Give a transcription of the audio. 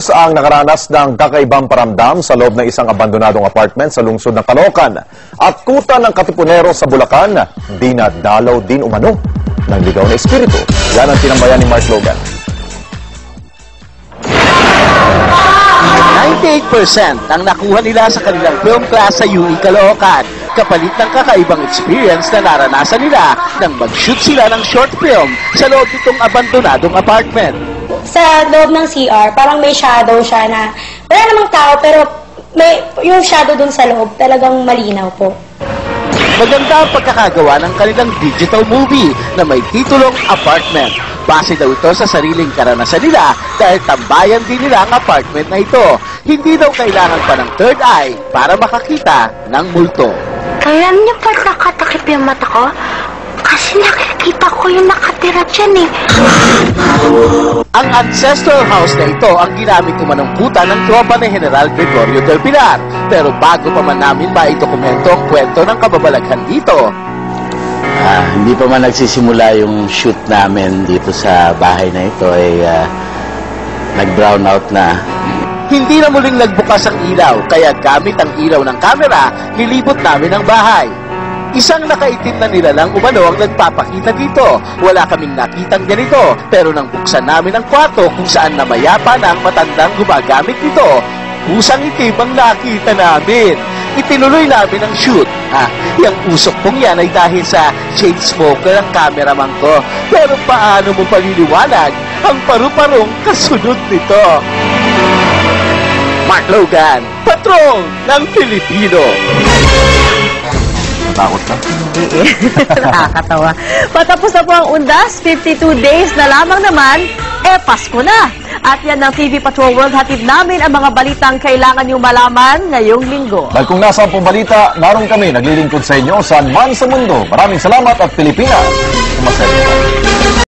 Ang nakaranas ng kakaibang paramdam sa loob ng isang abandonadong apartment sa lungsod ng Caloocan. At kuta ng katipunero sa Bulacan, dinadalaw din umano ng ligaw na espiritu. Yan ang tinambayan ni Mark Logan. 98% ang nakuha nila sa kanilang film class sa UE Caloocan, kapalit ng kakaibang experience na naranasan nila nang mag-shoot sila ng short film sa loob nitong abandonadong apartment. Sa loob ng CR, parang may shadow siya na wala namang tao pero may yung shadow dun sa loob talagang malinaw po. Maganda ang pagkakagawa ng kanilang digital movie na may titulong Apartment. Base daw ito sa sariling karanasan nila dahil tambayan din nila ang apartment na ito. Hindi daw kailangan pa ng third eye para makakita ng multo. Alam niyo pa nakatakip yung mata ko? Kasi nakikita ko yung nakatira dyan eh. Ang ancestral house na ito ang ginamit umanong kuta ng tropa ni General Gregorio del Pilar. Pero bago pa man namin maidokumento ang kwento ng kababalaghan dito, hindi pa man nagsisimula yung shoot namin dito sa bahay na ito ay nag-brown out na. Hindi na muling nagbukas ang ilaw, kaya gamit ang ilaw ng kamera, nilibot namin ang bahay. Isang nakaitim na nilalang umano ang nagpapakita dito. Wala kaming nakitang ganito, pero nang buksan namin ang kwarto kung saan namayapa na ang matandang gumagamit nito, pusang itim ang nakita namin. Itinuloy namin ang shoot. Yung usok pong yan ay dahil sa chain smoker ang cameraman ko. Pero paano mo paliliwanag ang paru-parong kasunod nito? Mark Logan, patrol ng Pilipino. Takot ka? Nakakatawa. Patapos na po ang undas, 52 days na lamang naman, Pasko na. At yan ng TV Patrol World, hatid namin ang mga balitang kailangan niyong malaman ngayong linggo. Dahil kung nasa pong balita, naroon kami naglilingkod sa inyo saan man sa mundo. Maraming salamat at Pilipinas. Kumasaya.